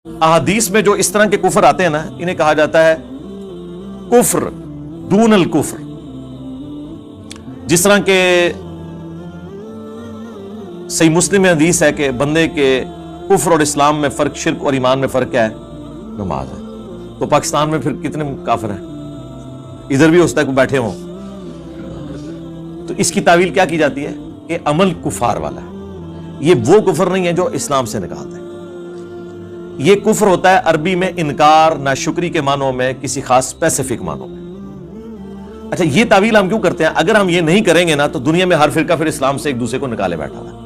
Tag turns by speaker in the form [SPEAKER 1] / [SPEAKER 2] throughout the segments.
[SPEAKER 1] احادیث میں جو اس طرح کے کفر آتے ہیں نا، انہیں کہا جاتا ہے کفر دون الکفر. جس طرح کے صحیح مسلم میں حدیث ہے کہ بندے کے کفر اور اسلام میں فرق، شرک اور ایمان میں فرق کیا ہے؟ نماز ہے. تو پاکستان میں پھر کتنے کافر ہیں؟ ادھر بھی ہو سکتا ہے کہ بیٹھے ہوں. تو اس کی تعویل کیا کی جاتی ہے کہ عمل کفار والا ہے. یہ وہ کفر نہیں ہے جو اسلام سے نکالتا ہے. یہ کفر ہوتا ہے عربی میں انکار، ناشکری کے معنوں میں، کسی خاص اسپیسیفک معنوں میں. اچھا، یہ تعویل ہم کیوں کرتے ہیں؟ اگر ہم یہ نہیں کریں گے نا تو دنیا میں ہر فرقہ پھر اسلام سے ایک دوسرے کو نکالے بیٹھا ہوا ہے.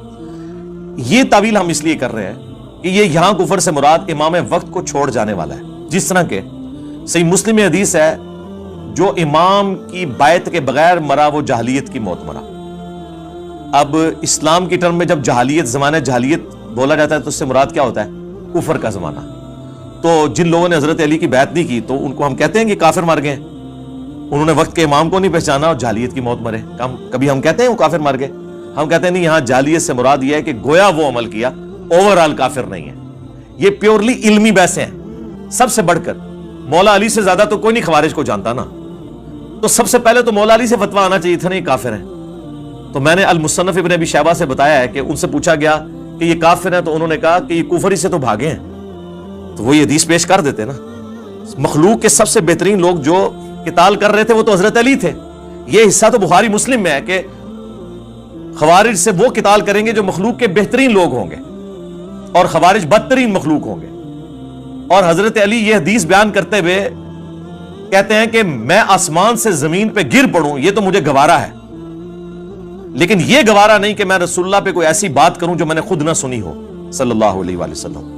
[SPEAKER 1] یہ تعویل ہم اس لیے کر رہے ہیں کہ یہ یہاں کفر سے مراد امام وقت کو چھوڑ جانے والا ہے. جس طرح کے صحیح مسلم میں حدیث ہے جو امام کی بیعت کے بغیر مرا وہ جاہلیت کی موت مرا. اب اسلام کی ٹرم میں جب جاہلیت، زمانہ جاہلیت بولا جاتا ہے تو اس سے مراد کیا ہوتا ہے؟ کفر کا زمانہ. تو جن لوگوں نے حضرت علی کی بیعت نہیں کی تو ان کو ہم کہتے ہیں کہ کافر مر گئے. انہوں نے وقت کے امام کو نہیں پہچانا اور جاہلیت کی موت مرے. کبھی ہم کہتے ہیں وہ کافر مر گئے؟ ہم کہتے ہیں نہیں، یہاں جاہلیت سے مراد یہ ہے کہ گویا وہ عمل کیا، اوورآل کافر نہیں ہے. یہ پیورلی علمی بحثیں ہیں. سب سے بڑھ کر مولا علی سے زیادہ تو کوئی نہیں خوارج کو جانتا نا. تو سب سے پہلے تو مولا علی سے فتویٰ آنا چاہیے تھا نا یہ کافر ہیں. تو میں نے المصنف ابن ابی شیبہ سے بتایا ہے کہ ان سے پوچھا گیا کہ یہ کافر ہیں تو انہوں نے کہا کہ یہ کفر ہی سے تو بھاگے ہیں. تو وہ یہ حدیث پیش کر دیتے نا. مخلوق کے سب سے بہترین لوگ جو قتال کر رہے تھے وہ تو حضرت علی تھے. یہ حصہ تو بخاری مسلم میں ہے کہ خوارج سے وہ قتال کریں گے جو مخلوق کے بہترین لوگ ہوں گے اور خوارج بدترین مخلوق ہوں گے. اور حضرت علی یہ حدیث بیان کرتے ہوئے کہتے ہیں کہ میں آسمان سے زمین پہ گر پڑوں یہ تو مجھے گوارا ہے، لیکن یہ گوارا نہیں کہ میں رسول اللہ پہ کوئی ایسی بات کروں جو میں نے خود نہ سنی ہو صلی اللہ علیہ وآلہ وسلم.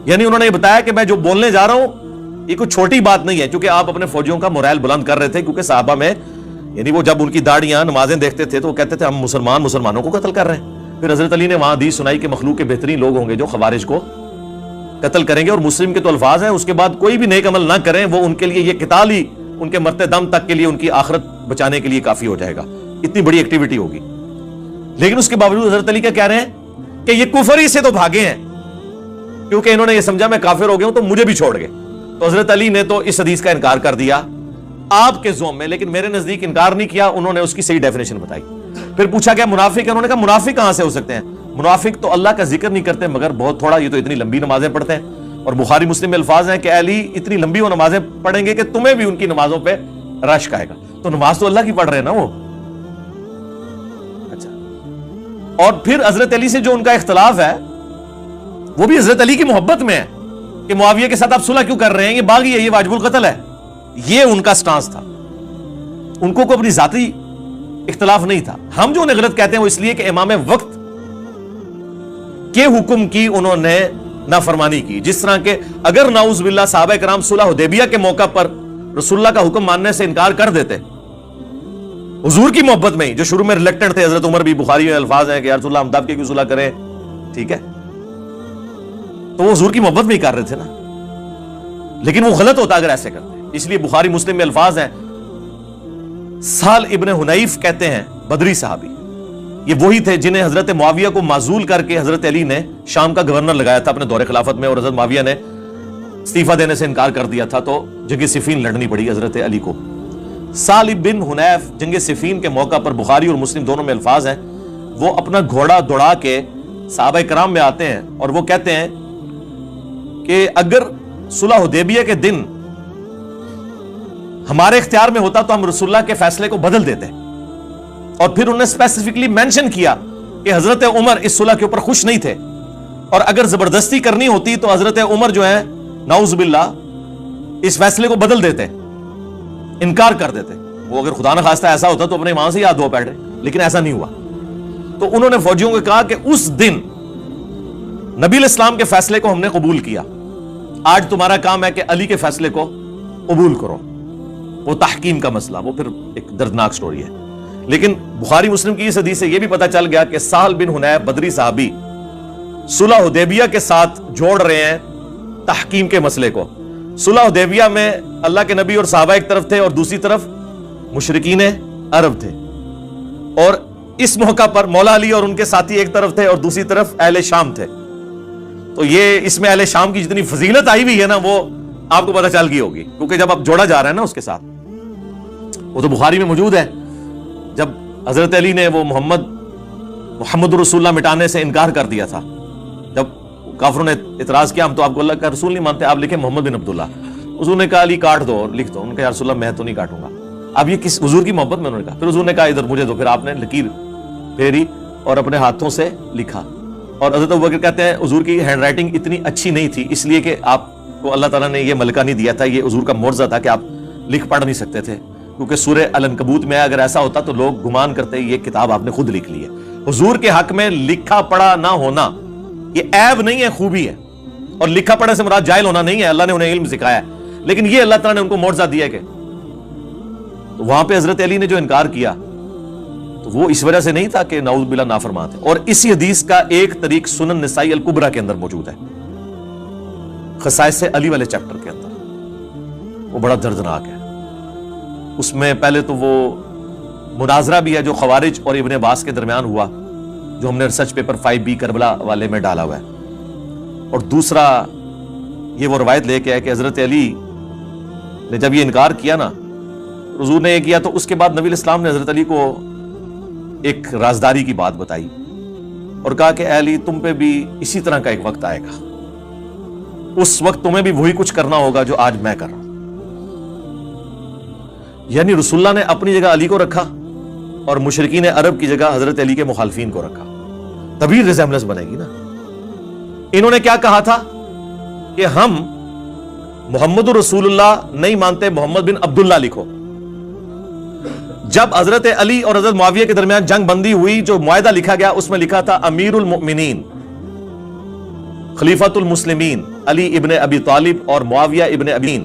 [SPEAKER 1] یعنی انہوں نے یہ بتایا کہ میں جو بولنے جا رہا ہوں یہ کوئی چھوٹی بات نہیں ہے، کیونکہ آپ اپنے فوجیوں کا مورائل بلند کر رہے تھے. کیونکہ صحابہ میں یعنی وہ جب ان کی داڑیاں نمازیں دیکھتے تھے تو وہ کہتے تھے ہم مسلمانوں کو قتل کر رہے ہیں. پھر حضرت علی نے وہاں حدیث سنائی کہ مخلوق کے بہترین لوگ ہوں گے جو خوارج کو قتل کریں گے. اور مسلم کے تو الفاظ ہیں اس کے بعد کوئی بھی نیک عمل نہ کریں وہ ان کے لیے یہ قتال ہی ان کے مرتے دم تک کے لیے ان کی آخرت بچانے کے لیے کافی ہو جائے گا. اتنی بڑی ایکٹیویٹی ہوگی. لیکن اس کے باوجود حضرت علی کیا کہہ رہے ہیں کہ یہ کفر ہی سے تو بھاگے ہیں، کیونکہ انہوں نے یہ سمجھا میں کافر ہو گیا ہوں تو مجھے بھی چھوڑ گئے. تو حضرت علی نے تو اس حدیث کا انکار کر دیا آپ کے ذوم میں، لیکن میرے نزدیک انکار نہیں کیا. انہوں نے اس کی صحیح ڈیفینیشن بتائی. پھر پوچھا گیا منافق ہے، انہوں نے کہا منافق کہاں سے ہو سکتے ہیں؟ منافق تو اللہ کا ذکر نہیں کرتے مگر بہت تھوڑا، یہ تو اتنی لمبی نمازیں پڑھتے ہیں. اور بخاری مسلم میں الفاظ ہیں کہ علی اتنی لمبی وہ نمازیں پڑھیں گے کہ تمہیں بھی ان کی نمازوں پہ رشک آئے گا. تو نماز تو اللہ کی پڑھ رہے ہیں نا وہ. اچھا، اور پھر حضرت علی سے جو ان کا اختلاف ہے وہ بھی حضرت علی کی محبت میں ہے کہ معاویہ کے ساتھ آپ صلح کیوں کر رہے ہیں، یہ باغی ہے، یہ واجب القتل ہے. یہ ان کا سٹانس تھا. ان کو کوئی اپنی ذاتی اختلاف نہیں تھا. ہم جو انہیں غلط کہتے ہیں وہ اس لیے کہ امام وقت کے حکم کی انہوں نے نافرمانی کی. جس طرح کہ اگر نعوذ باللہ صحابہ کرام صلح حدیبیہ کے موقع پر رسول اللہ کا حکم ماننے سے انکار کر دیتے حضور کی محبت میں ہی، جو شروع میں ریلیکٹنٹ تھے، حضرت عمر بھی بخاری میں الفاظ ہیں کہ یا رسول اللہ ہم دب کے کیوں صلح کریں، ٹھیک ہے، تو وہ حضور کی محبت میں ہی کر رہے تھے نا. لیکن وہ غلط ہوتا اگر ایسے کرتے. اس لیے بخاری مسلم میں الفاظ ہیں سہل ابن حنیف کہتے ہیں بدری صحابی، یہ وہی تھے جنہیں حضرت معاویہ کو معزول کر کے حضرت علی نے شام کا گورنر لگایا تھا اپنے دور خلافت میں، اور حضرت معاویہ نے استعفیٰ دینے سے انکار کر دیا تھا تو جنگ صفین لڑنی پڑی حضرت علی کو. سہل بن حنیف جنگ صفین کے موقع پر بخاری اور مسلم دونوں میں الفاظ ہیں وہ اپنا گھوڑا دوڑا کے صحابہ کرام میں آتے ہیں اور وہ کہتے ہیں کہ اگر صلح حدیبیہ کے دن ہمارے اختیار میں ہوتا تو ہم رسول اللہ کے فیصلے کو بدل دیتے. اور پھر انہوں نے اسپیسیفکلی مینشن کیا کہ حضرت عمر اس صلح کے اوپر خوش نہیں تھے، اور اگر زبردستی کرنی ہوتی تو حضرت عمر جو ہے نعوذ باللہ اس فیصلے کو بدل دیتے، انکار کر دیتے. وہ اگر خدا نہ خواستہ ایسا ہوتا تو اپنے ماں سے یاد ہو بیٹھے، لیکن ایسا نہیں ہوا. تو انہوں نے فوجیوں کو کہا کہ اس دن نبی علیہ السلام کے فیصلے کو ہم نے قبول کیا، آج تمہارا کام ہے کہ علی کے فیصلے کو قبول کرو. وہ تحکیم کا مسئلہ وہ پھر ایک دردناک سٹوری ہے. لیکن بخاری مسلم کی اس حدیث سے یہ بھی پتہ چل گیا کہ سہل بن حنیف بدری صحابی صلح حدیبیہ کے ساتھ جوڑ رہے ہیں تحکیم کے مسئلے کو. صلح حدیبیہ میں اللہ کے نبی اور صحابہ ایک طرف تھے اور دوسری طرف مشرکین عرب تھے، اور اس موقع پر مولا علی اور ان کے ساتھی ایک طرف تھے اور دوسری طرف اہل شام تھے. تو یہ اس میں اہل شام کی جتنی فضیلت آئی ہوئی ہے نا وہ آپ کو پتہ چل گئی ہوگی، کیونکہ جب اب جوڑا جا رہا ہے نا اس کے ساتھ، وہ تو بخاری میں موجود ہے، جب حضرت علی نے وہ محمد رسول اللہ مٹانے سے انکار کر دیا تھا، جب کافروں نے اعتراض کیا ہم تو آپ کو اللہ کا رسول نہیں مانتے، آپ لکھیں محمد بن عبداللہ، حضور نے کہا علی کاٹ دو اور لکھ دو، انہوں نے کہا یا رسول اللہ میں تو نہیں کاٹوں گا، اب یہ کس حضور کی محبت میں انہوں نے کہا، پھر حضور نے کہا ادھر مجھے دو، پھر آپ نے لکیر پھیری اور اپنے ہاتھوں سے لکھا، اور حضرت ابوبکر کہتے ہیں حضور کی ہینڈ رائٹنگ اتنی اچھی نہیں تھی اس لیے کہ آپ کو اللہ تعالیٰ نے یہ ملکہ نہیں دیا تھا، یہ حضور کا معجزہ تھا کہ آپ لکھ پڑھ نہیں سکتے تھے، کیونکہ سورہ العنکبوت میں اگر ایسا ہوتا تو لوگ گمان کرتے یہ کتاب آپ نے خود لکھ لی ہے۔ حضور کے حق میں لکھا پڑھا نہ ہونا یہ عیب نہیں ہے، خوبی ہے، اور لکھا پڑھنے سے مراد جاہل ہونا نہیں ہے، اللہ نے انہیں علم سکھایا ہے، لیکن یہ اللہ تعالیٰ نے ان کو معجزہ دیا ہے کہ تو وہاں پہ حضرت علی نے جو انکار کیا تو وہ اس وجہ سے نہیں تھا کہ نعوذ باللہ نافرمان تھے، اور اسی حدیث کا ایک طریق سنن نسائی الکبریٰ کے اندر موجود ہے، خصائص علی والے چیپٹر کے اندر، وہ بڑا دردناک ہے، اس میں پہلے تو وہ مناظرہ بھی ہے جو خوارج اور ابن عباس کے درمیان ہوا، جو ہم نے ریسرچ پیپر 5B کربلا والے میں ڈالا ہوا ہے، اور دوسرا یہ وہ روایت لے کے ہے کہ حضرت علی نے جب یہ انکار کیا نا، حضور نے یہ کیا تو اس کے بعد نبی الاسلام نے حضرت علی کو ایک رازداری کی بات بتائی اور کہا کہ اے علی تم پہ بھی اسی طرح کا ایک وقت آئے گا، اس وقت تمہیں بھی وہی کچھ کرنا ہوگا جو آج میں کر رہا ہوں۔ یعنی رسول اللہ نے اپنی جگہ علی کو رکھا اور مشرکین عرب کی جگہ حضرت علی کے مخالفین کو رکھا، تبھی ریزیمبلنس بنے گی نا۔ انہوں نے کیا کہا تھا کہ ہم محمد رسول اللہ نہیں مانتے، محمد بن عبداللہ لکھو۔ جب حضرت علی اور حضرت معاویہ کے درمیان جنگ بندی ہوئی، جو معاہدہ لکھا گیا اس میں لکھا تھا امیر المؤمنین خلیفۃ المسلمین علی ابن ابی طالب اور معاویہ ابن ابین،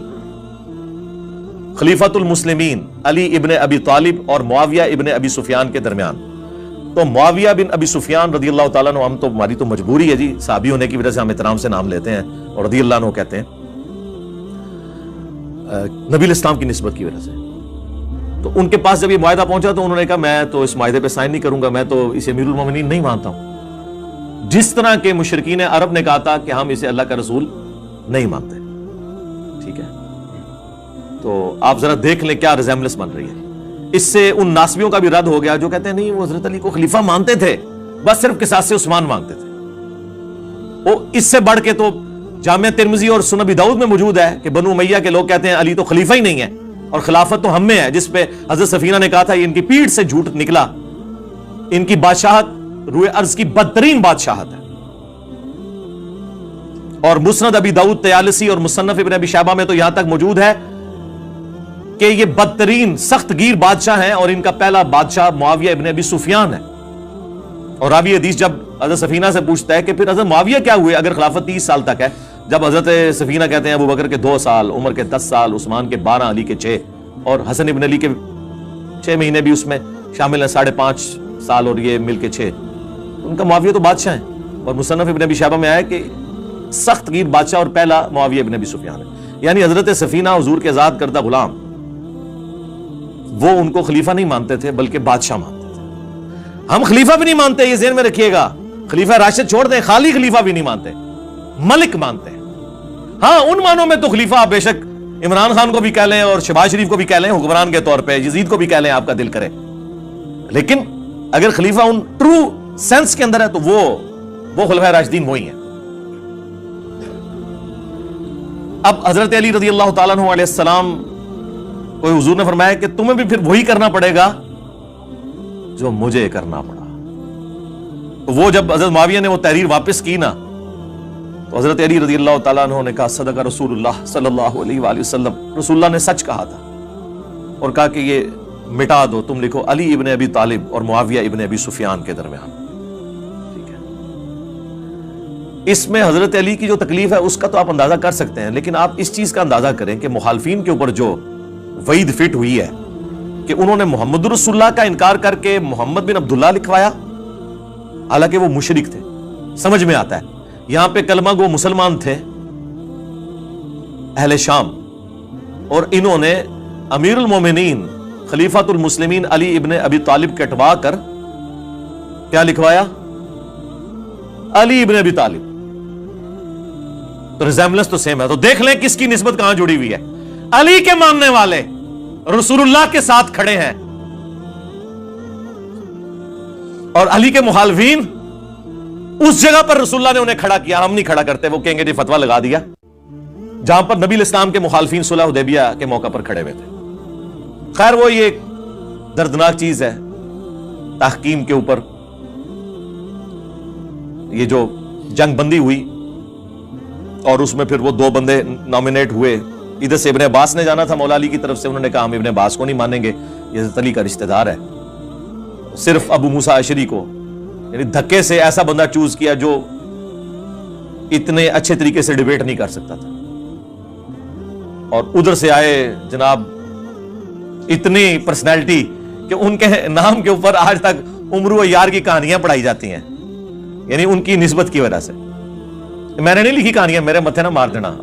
[SPEAKER 1] خلیفۃ المسلمین علی ابن ابی طالب اور معاویہ ابن ابی سفیان کے درمیان۔ تو معاویہ بن ابی سفیان رضی اللہ تعالیٰ عنہ، ہم تو ہماری تو مجبوری ہے جی، صحابی ہونے کی وجہ سے ہم احترام سے نام لیتے ہیں اور رضی اللہ عنہ کہتے ہیں، نبی الاسلام کی نسبت کی وجہ سے۔ تو ان کے پاس جب یہ معاہدہ پہنچا تو انہوں نے کہا میں تو اس معاہدے پہ سائن نہیں کروں گا، میں تو اسے امیر المومنین نہیں مانتا ہوں، جس طرح کے مشرکین عرب نے کہا تھا کہ ہم اسے اللہ کا رسول نہیں مانتے۔ ٹھیک ہے، تو آپ ذرا دیکھ لیں کیا ریزیمبلنس بن رہی ہے۔ اس سے ان ناسبیوں کا بھی رد ہو گیا جو کہتے ہیں نہیں وہ حضرت علی کو خلیفہ مانتے تھے، بس صرف قصاص سے عثمان مانگتے تھے۔ وہ اس سے بڑھ کے تو جامع ترمذی اور سنن ابی داؤد میں موجود ہے کہ بنو امیہ کے لوگ کہتے ہیں علی تو خلیفہ ہی نہیں ہے اور خلافت تو ہم میں ہے، جس پہ حضرت سفینہ نے کہا تھا یہ ان کی پیٹھ سے جھوٹ نکلا، ان کی بادشاہت روئے ارض کی بدترین بادشاہت ہے۔ اور مسند ابی داؤد طیالسی اور مصنف ابن ابی شیبہ میں تو یہاں تک موجود ہے کہ یہ بدترین سخت گیر بادشاہ ہیں، اور ان کا پہلا بادشاہ معاویہ ابن ابی سفیان ہے۔ اور راوی حدیث جب حضرت سفینہ سے پوچھتا ہے کہ پھر حضرت معاویہ کیا ہوئے اگر خلافت 30 سال تک ہے، جب حضرت سفینہ کہتے ہیں ابو بکر کے 2 سال، عمر کے 10 سال، عثمان کے 12، علی کے 6 اور حسن ابن علی کے 6 مہینے بھی اس میں شامل ہیں، 5.5 سال اور یہ مل کے 6، ان کا معاویہ تو بادشاہ ہیں۔ اور مصنف ابن ابی شیبہ میں آیا کہ سخت گیر بادشاہ اور پہلا معاویہ ابن ابی سفیان ہے، یعنی حضرت سفینہ حضور کے آزاد کردہ غلام، وہ ان کو خلیفہ نہیں مانتے تھے بلکہ بادشاہ مانتے تھے۔ ہم خلیفہ بھی نہیں مانتے، یہ ذہن میں رکھیے گا، خلیفہ راشد چھوڑ دیں، خالی خلیفہ بھی نہیں مانتے، ملک مانتے ہیں۔ ہاں ان معنوں میں تو خلیفہ آپ بے شک عمران خان کو بھی کہہ لیں اور شہباز شریف کو بھی کہہ لیں حکمران کے طور پہ، یزید کو بھی کہہ لیں آپ کا دل کرے، لیکن اگر خلیفہ ان ٹرو سینس کے اندر ہے تو وہ خلفائے راشدین وہی ہیں۔ اب حضرت علی رضی اللہ تعالیٰ عنہ علیہ السلام کوئی حضور نے فرمایا کہ تمہیں بھی پھر وہی کرنا پڑے گا جو مجھے کرنا پڑا۔ تو وہ جب حضرت معاویہ نے وہ تحریر واپس کی نا تو حضرت علی رضی اللہ تعالیٰ عنہ نے کہا صدق رسول اللہ صلی اللہ علیہ وآلہ وسلم، رسول اللہ نے سچ کہا تھا، اور کہا کہ یہ مٹا دو، تم لکھو علی ابن ابی طالب اور معاویہ ابن ابی سفیان کے درمیان۔ ٹھیک ہے، اس میں حضرت علی کی جو تکلیف ہے اس کا تو آپ اندازہ کر سکتے ہیں، لیکن آپ اس چیز کا اندازہ کریں کہ مخالفین کے اوپر جو وعید فٹ ہوئی ہے کہ انہوں نے محمد رسول اللہ کا انکار کر کے محمد بن عبداللہ لکھوایا، حالانکہ وہ مشرک تھے۔ سمجھ میں آتا ہے یہاں پہ کلمہ گو مسلمان تھے اہل شام، اور انہوں نے امیر المومنین خلیفۃ المسلمین علی ابن ابی طالب کٹوا کر کیا لکھوایا؟ علی ابن ابی طالب۔ تو ریزیمبلنس تو سیم ہے. تو دیکھ لیں کس کی نسبت کہاں جڑی ہوئی ہے. علی کے ماننے والے رسول اللہ کے ساتھ کھڑے ہیں اور علی کے مخالفین اس جگہ پر رسول اللہ نے انہیں کھڑا کیا. ہم نہیں کھڑا کرتے, وہ کہیں گے جی فتویٰ لگا دیا, جہاں پر نبی الاسلام کے مخالفین صلح حدیبیہ کے موقع پر کھڑے ہوئے تھے. خیر وہ یہ ایک دردناک چیز ہے تحکیم کے اوپر. یہ جو جنگ بندی ہوئی اور اس میں پھر وہ 2 بندے نامینیٹ ہوئے. ادھر سے ابن عباس نے جانا تھا مولا علی کی طرف سے, انہوں نے کہا ہم ابن عباس کو نہیں مانیں گے, یہ حضرت علی کا رشتہ دار ہے. صرف ابو موسیٰ اشعری کو یعنی دھکے سے ایسا بندہ چوز کیا جو اتنے اچھے طریقے سے ڈیبیٹ نہیں کر سکتا تھا. اور ادھر سے آئے جناب اتنی پرسنالٹی کہ ان کے نام کے اوپر آج تک عمر و یار کی کہانیاں پڑھائی جاتی ہیں, یعنی ان کی نسبت کی وجہ سے. میں نے نہیں لکھی کہانیاں, میرے متھے نہ مار دینا.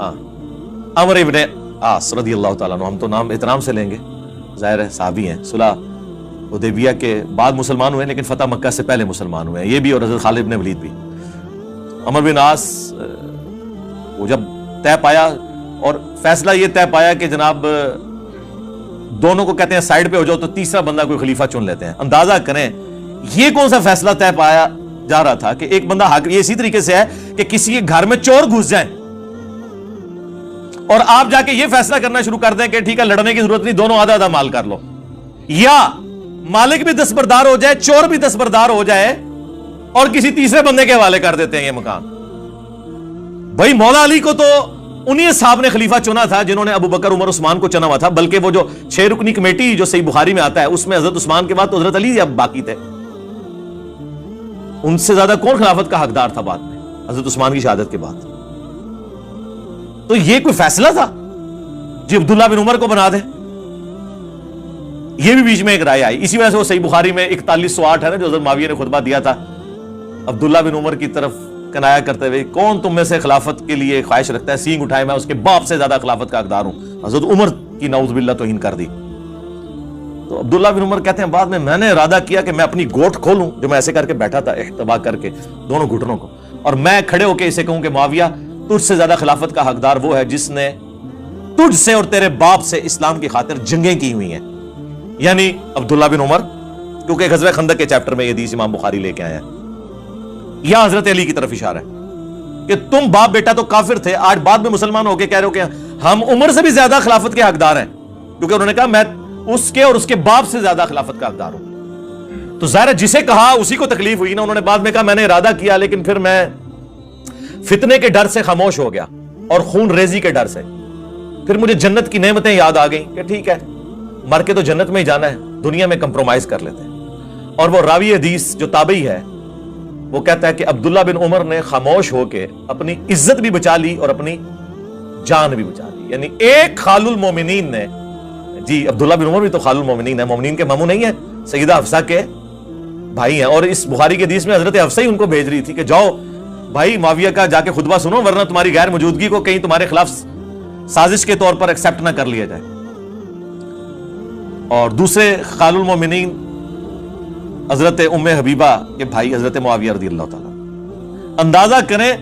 [SPEAKER 1] عمر ابن عاص رضی اللہ تعالیٰ عنہ, ہم تو نام احترام سے لیں گے, ظاہر ہے صحابی ہیں, صلح حدیبیہ کے بعد مسلمان ہوئے لیکن فتح مکہ سے پہلے مسلمان ہوئے ہیں, یہ بھی اور حضرت خالد بن ولید بھی. عمر بن عاص وہ جب طے پایا اور فیصلہ یہ طے پایا کہ جناب دونوں کو کہتے ہیں سائیڈ پہ ہو جاؤ, تو تیسرا بندہ کوئی خلیفہ چن لیتے ہیں. اندازہ کریں یہ کون سا فیصلہ طے پایا جا رہا تھا کہ ایک بندہ یہ اسی طریقے سے ہے کہ کسی کے گھر میں چور گھس جائیں اور آپ جا کے یہ فیصلہ کرنا شروع کر دیں کہ ٹھیک ہے لڑنے کی ضرورت نہیں, دونوں آدھا آدھا مال کر لو, یا مالک بھی دستبردار ہو جائے, چور بھی دستبردار ہو جائے اور کسی تیسرے بندے کے حوالے کر دیتے ہیں یہ مکان. بھائی مولا علی کو تو انہی صاحب نے خلیفہ چنا تھا جنہوں نے ابو بکر عمر عثمان کو چنا ہوا تھا, بلکہ وہ جو 6 رکنی کمیٹی جو صحیح بخاری میں آتا ہے اس میں حضرت عثمان کے بعد تو حضرت علی اب باقی تھے. ان سے زیادہ کون خلافت کا حقدار تھا بعد میں حضرت عثمان کی شہادت کے بعد؟ تو یہ کوئی فیصلہ تھا جی عبداللہ بن عمر کو بنا دیں؟ یہ بھی بیچ میں ایک رائے آئی. اسی وجہ سے وہ صحیح بخاری میں 4108 ہے نا جو حضرت معاویہ نے خطبہ دیا تھا عبداللہ بن عمر کی طرف کنایا کرتے ہوئے, کون تم میں سے خلافت کے لیے خواہش رکھتا ہے, سینگ اٹھائے, میں اس کے باپ سے زیادہ خلافت کا حقدار ہوں. حضرت عمر کی نعوذ باللہ توہین کر دی. تو عبداللہ بن عمر کہتے ہیں بعد میں نے ارادہ کیا کہ میں اپنی گوٹ کھولوں, جو میں ایسے کر کے بیٹھا تھا احتبا کر کے دونوں گھٹنوں کو, اور میں کھڑے ہو کے اسے کہوں کہ معاویہ تجھ سے زیادہ خلافت کا حقدار وہ ہے جس نے تجھ سے اور تیرے باپ سے اسلام کی خاطر جنگیں کی ہوئی ہیں, یعنی عبداللہ بن عمر, کیونکہ غزوہ خندق کے چیپٹر میں یہ حدیث امام بخاری لے کے آیا ہے. یا حضرت علی کی طرف اشارہ ہے کہ تم باپ بیٹا تو کافر تھے, آج بعد میں مسلمان ہو کے کہہ رہے ہو کہ ہم عمر سے بھی زیادہ خلافت کے حقدار ہیں, کیونکہ انہوں نے کہا میں اس کے اور اس کے باپ سے زیادہ خلافت کا حقدار ہوں. تو ظاہر جسے کہا اسی کو تکلیف ہوئی نا. انہوں نے بعد میں کہا میں نے ارادہ کیا لیکن پھر میں فتنے کے ڈر سے خاموش ہو گیا اور خون ریزی کے ڈر سے, پھر مجھے جنت کی نعمتیں یاد آ گئیں کہ ٹھیک ہے مر کے تو جنت میں ہی جانا ہے, دنیا میں کمپرومائز کر لیتے ہیں. اور وہ راوی حدیث جو تابعی ہے وہ کہتا ہے کہ عبداللہ بن عمر نے خاموش ہو کے اپنی عزت بھی بچا لی اور اپنی جان بھی بچا لی. یعنی ایک خال المومنین نے, جی عبداللہ بن عمر بھی تو خال المومنین ہے, مومنین کے ماموں نہیں ہیں, سیدہ حفصہ کے بھائی ہیں. اور اس بخاری کے حدیث میں حضرت حفصہ ہی ان کو بھیج رہی تھی کہ جاؤ بھائی معاویہ کا جا کے خطبہ سنو, ورنہ تمہاری غیر موجودگی کو کہیں تمہارے خلاف سازش کے طور پر ایکسپٹ نہ کر لیا جائے. اور دوسرے خال المومنین حضرت ام حبیبہ کے بھائی حضرت معاویہ رضی اللہ تعالیٰ. اندازہ کریں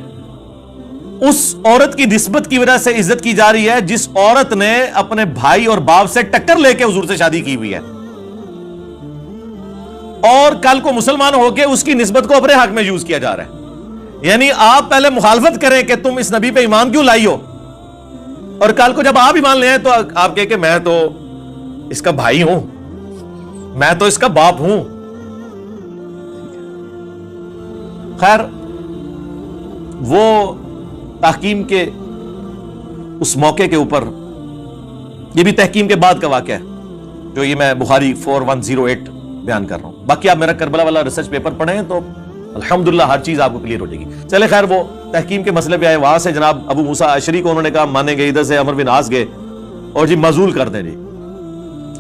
[SPEAKER 1] اس عورت کی نسبت کی وجہ سے عزت کی جا رہی ہے جس عورت نے اپنے بھائی اور باپ سے ٹکر لے کے حضور سے شادی کی ہوئی ہے, اور کل کو مسلمان ہو کے اس کی نسبت کو اپنے حق میں یوز کیا جا رہا ہے. یعنی آپ پہلے مخالفت کریں کہ تم اس نبی پہ ایمان کیوں لائی ہو, اور کل کو جب آپ ایمان لے آئے تو آپ کہیں کہ میں تو اس کا بھائی ہوں, میں تو اس کا باپ ہوں. خیر وہ تحکیم کے اس موقع کے اوپر, یہ بھی تحکیم کے بعد کا واقعہ ہے جو یہ میں بخاری 4108 بیان کر رہا ہوں. باقی آپ میرا کربلا والا ریسرچ پیپر پڑھیں تو الحمدللہ ہر چیز آپ کو کلیئر ہو جائے گی. چلے خیر وہ تحکیم کے مسئلے پہ آئے, وہاں سے جناب ابو موسیٰ اشعری کو انہوں نے کہا مانیں گے, ادھر سے عمر بن عاص گئے اور جی معزول کر دیں جی.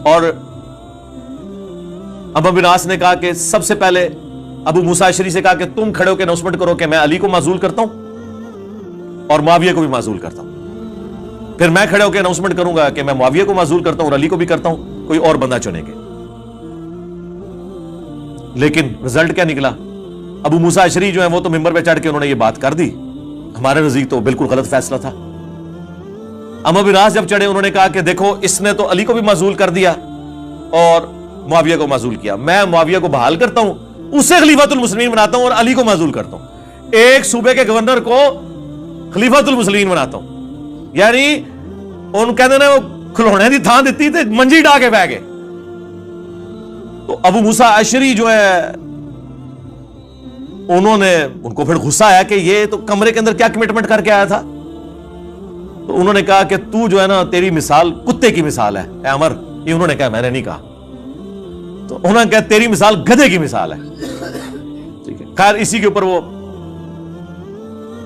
[SPEAKER 1] اور عمر بن عاص نے کہا کہ سب سے پہلے ابو موسیٰ اشعری سے کہا کہ تم کھڑے ہو کے اناؤنسمنٹ کرو کہ میں علی کو معزول کرتا ہوں اور معاویہ کو بھی معزول کرتا ہوں. پھر میں کھڑے ہو کے اناؤنسمنٹ کروں گا کہ میں معاویہ کو معزول کرتا ہوں اور علی کو بھی کرتا ہوں, کوئی اور بندہ چنیں گے. لیکن رزلٹ کیا نکلا؟ ابو موسیٰ اشعری جو ہیں وہ تو ممبر پہ چڑھ کے انہوں نے یہ بات کر دی ہمارے نزدیک تو بالکل غلط فیصلہ تھا. عمرو بن عاص جب چڑھے انہوں نے کہا کہ دیکھو اس نے تو علی کو بھی معزول کر دیا اور معاویہ کو معزول کیا, میں معاویہ کو بحال کرتا ہوں, اسے خلیفۃ المسلمین بناتا ہوں اور علی کو معزول کرتا ہوں, ایک صوبے کے گورنر کو خلیفۃ المسلمین بناتا ہوں. یعنی ان کہتے ہیں وہ کھلونے دی تھان دیتی تھے منجی ڈا کے بہ گئے. تو ابو موسیٰ اشعری جو ہے انہوں نے, ان کو پھر غصہ آیا کہ یہ تو کمرے کے اندر کیا کمٹمنٹ کر کے آیا تھا. تو انہوں نے کہا کہ تو جو ہے نا تیری مثال کتے کی مثال ہے اے عمر. یہ انہوں نے کہا, میں نے نہیں کہا. تو انہوں نے کہا تیری مثال گدھے کی مثال ہے. ٹھیک ہے, خیر اسی کے اوپر وہ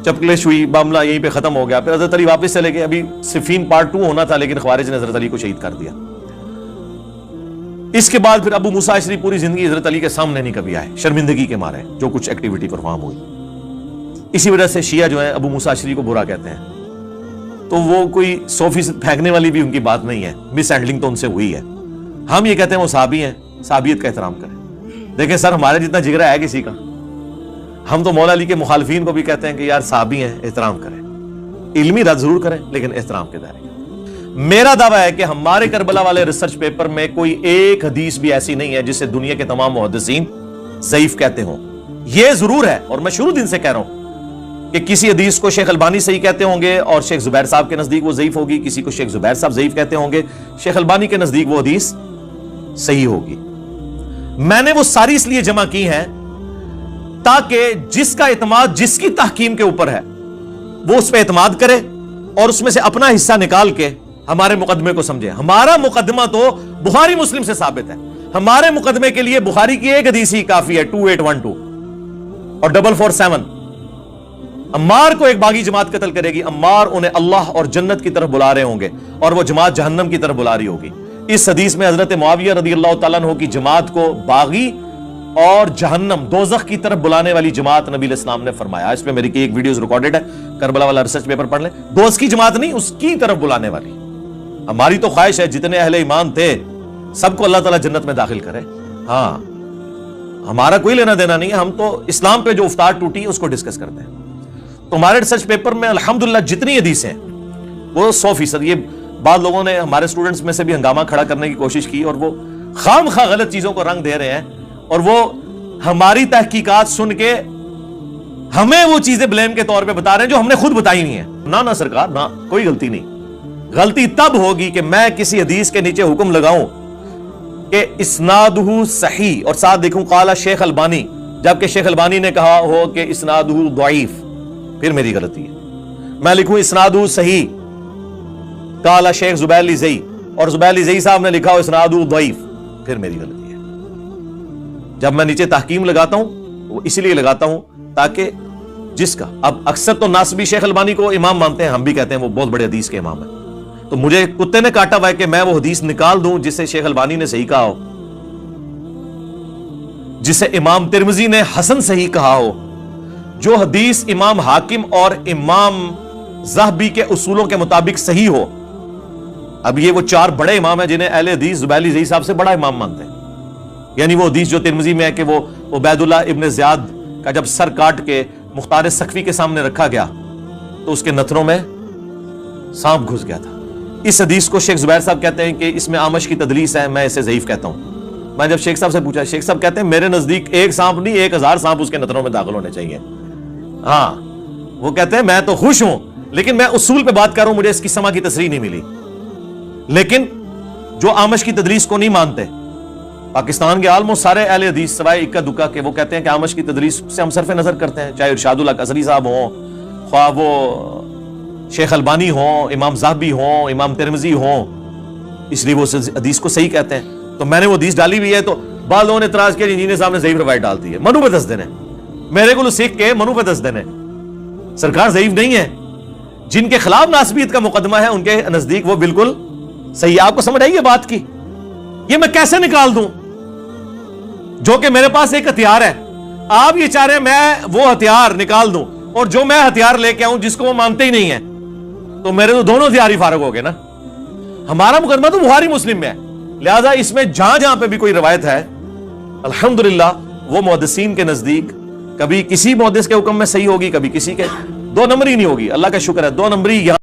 [SPEAKER 1] چپکلش ہوئی, معاملہ یہیں پہ ختم ہو گیا. پھر حضرت علی واپس چلے گئے. ابھی صفین پارٹ 2 ہونا تھا لیکن خوارج نے حضرت علی کو شہید کر دیا. اس کے بعد پھر ابو موسیٰ اشعری پوری زندگی حضرت علی کے سامنے نہیں کبھی آئے, شرمندگی کے مارے جو کچھ ایکٹیویٹی پرفارم ہوئی. اسی وجہ سے شیعہ جو ہے ابو موسیٰ اشعری کو برا کہتے ہیں. تو وہ کوئی 100% پھینکنے والی بھی ان کی بات نہیں ہے, مس ہینڈلنگ تو ان سے ہوئی ہے. ہم یہ کہتے ہیں وہ صحابی ہیں, صحابیت کا احترام کریں. دیکھیں سر ہمارے جتنا جگرا ہے کسی کا, ہم تو مولا علی کے مخالفین کو بھی کہتے ہیں کہ یار صحابی ہیں, احترام کریں. علمی رد ضرور کریں لیکن احترام کے دائرے. میرا دعویٰ ہے کہ ہمارے کربلا والے ریسرچ پیپر میں کوئی ایک حدیث بھی ایسی نہیں ہے جسے دنیا کے تمام محدثین ضعیف کہتے ہوں. یہ ضرور ہے اور میں شروع دن سے کہہ رہا ہوں کہ کسی حدیث کو شیخ البانی صحیح کہتے ہوں گے اور شیخ زبیر صاحب کے نزدیک وہ ضعیف ہوگی, کسی کو شیخ زبیر صاحب ضعیف کہتے ہوں گے, شیخ البانی کے نزدیک وہ حدیث صحیح ہوگی. میں نے وہ ساری اس لیے جمع کی ہیں تاکہ جس کا اعتماد جس کی تحکیم کے اوپر ہے وہ اس پہ اعتماد کرے اور اس میں سے اپنا حصہ نکال کے ہمارے مقدمے کو سمجھے. ہمارا مقدمہ تو بخاری مسلم سے ثابت ہے. ہمارے مقدمے کے لیے بخاری کی ایک حدیث ہی کافی ہے, 2812 اور 447. عمار کو ایک باغی جماعت قتل کرے گی, عمار انہیں اللہ اور جنت کی طرف بلا رہے ہوں گے اور وہ جماعت جہنم کی طرف بلا رہی ہوگی. اس حدیث میں حضرت معاویہ رضی اللہ تعالیٰ عنہ کی جماعت کو باغی اور جہنم دوزخ کی طرف بلانے والی جماعت نبی علیہ السلام نے فرمایا. اس پہ میری ایک ویڈیوز ریکارڈڈ ہے, کربلا والا ریسرچ پیپر پڑھ لیں. دوست کی جماعت نہیں, اس کی طرف بلانے والی. ہماری تو خواہش ہے جتنے اہل ایمان تھے سب کو اللہ تعالیٰ جنت میں داخل کرے. ہاں ہمارا کوئی لینا دینا نہیں ہے, ہم تو اسلام پہ جو افطار ٹوٹی ہے اس کو ڈسکس کرتے ہیں. تو ہمارے ریسرچ پیپر میں الحمدللہ جتنی حدیثیں ہیں وہ 100%. یہ بعض لوگوں نے ہمارے اسٹوڈنٹس میں سے بھی ہنگامہ کھڑا کرنے کی کوشش کی اور وہ خام خواہ غلط چیزوں کو رنگ دے رہے ہیں اور وہ ہماری تحقیقات سن کے ہمیں وہ چیزیں بلیم کے طور پہ بتا رہے ہیں جو ہم نے خود بتائی نہیں ہیں. نہ سرکار, نہ, کوئی غلطی نہیں. غلطی تب ہوگی کہ میں کسی حدیث کے نیچے حکم لگاؤں کہ اسنادہ صحیح اور ساتھ دیکھوں قال شیخ البانی, جبکہ شیخ البانی نے کہا ہو کہ اسنادہ ضعیف, پھر میری غلطی ہے. میں لکھوں اسنادہ صحیح قال شیخ زبیر علی زئی اور زبیر علی زئی صاحب نے لکھا ہو اسنادہ ضعیف, پھر میری غلطی ہے. جب میں نیچے تحکیم لگاتا ہوں وہ اسی لیے لگاتا ہوں تاکہ جس کا, اب اکثر تو ناصبی شیخ البانی کو امام مانتے ہیں, ہم بھی کہتے ہیں وہ بہت بڑے حدیث کے امام ہیں. تو مجھے کتے نے کاٹا ہوا ہے کہ میں وہ حدیث نکال دوں جسے شیخ البانی نے صحیح کہا ہو, جسے امام ترمذی نے حسن صحیح کہا ہو, جو حدیث امام حاکم اور امام ذہبی کے اصولوں کے مطابق صحیح ہو. اب یہ وہ 4 بڑے امام ہیں جنہیں اہل حدیث زبیر علی زئی صاحب سے بڑا امام مانتے ہیں. یعنی وہ حدیث جو ترمذی میں ہے کہ وہ عبید اللہ ابن زیاد کا جب سر کاٹ کے مختار سقفی کے سامنے رکھا گیا تو اس کے نتھنوں میں سانپ گھس گیا تھا. اس حدیث کو شیخ زبیر صاحب کہتے ہیں کہ اس میں آمش کی تدلیس ہے, میں اسے ضعیف کہتا ہوں. میں جب شیخ صاحب سے پوچھا, شیخ صاحب کہتے ہیں میرے نزدیک ایک سانپ نہیں 1000 سانپ اس کے نتھنوں میں داخل ہونے چاہیے. ہاں وہ کہتے ہیں میں تو خوش ہوں لیکن میں اصول پہ بات کر رہا ہوں, مجھے اس کی سما کی تصریح نہیں ملی. لیکن جو آمش کی تدلیس کو نہیں مانتے پاکستان کے آلموسٹ سارے اہل حدیث سوائے اکا دکا کے, وہ کہتے ہیں کہ آمش کی تدلیس سے ہم صرف نظر کرتے ہیں, چاہے ارشاد اللہ قصری صاحب ہوں, خواہ وہ شیخ البانی ہوں, امام ذہبی ہوں, امام ترمذی ہوں, اس لیے وہ حدیث کو صحیح کہتے ہیں. تو میں نے وہ حدیث ڈالی بھی ہے تو بعض لوگوں نے اعتراض کیا انجینئر صاحب نے ضعیف روایت ڈال دی ہے. منو پہ دس دینے, میرے کو سیکھ کے منو پہ دس دینے, سرکار ضعیف نہیں ہے. جن کے خلاف ناسبیت کا مقدمہ ہے ان کے نزدیک وہ بالکل صحیح. آپ کو سمجھ آئی یہ بات کی؟ یہ میں کیسے نکال دوں جو کہ میرے پاس ایک ہتھیار ہے. آپ یہ چاہ رہے ہیں میں وہ ہتھیار نکال دوں اور جو میں ہتھیار لے کے آؤں جس کو وہ مانتے ہی نہیں ہیں, تو میرے تو دونوں ہتھیار ہی فارغ ہو گئے نا. ہمارا مقدمہ تو بخاری مسلم میں ہے, لہذا اس میں جہاں جہاں پہ بھی کوئی روایت ہے الحمدللہ وہ محدثین کے نزدیک کبھی کسی محدث کے حکم میں صحیح ہوگی, کبھی کسی کے. دو نمبری نہیں ہوگی. اللہ کا شکر ہے 2 نمبری یہاں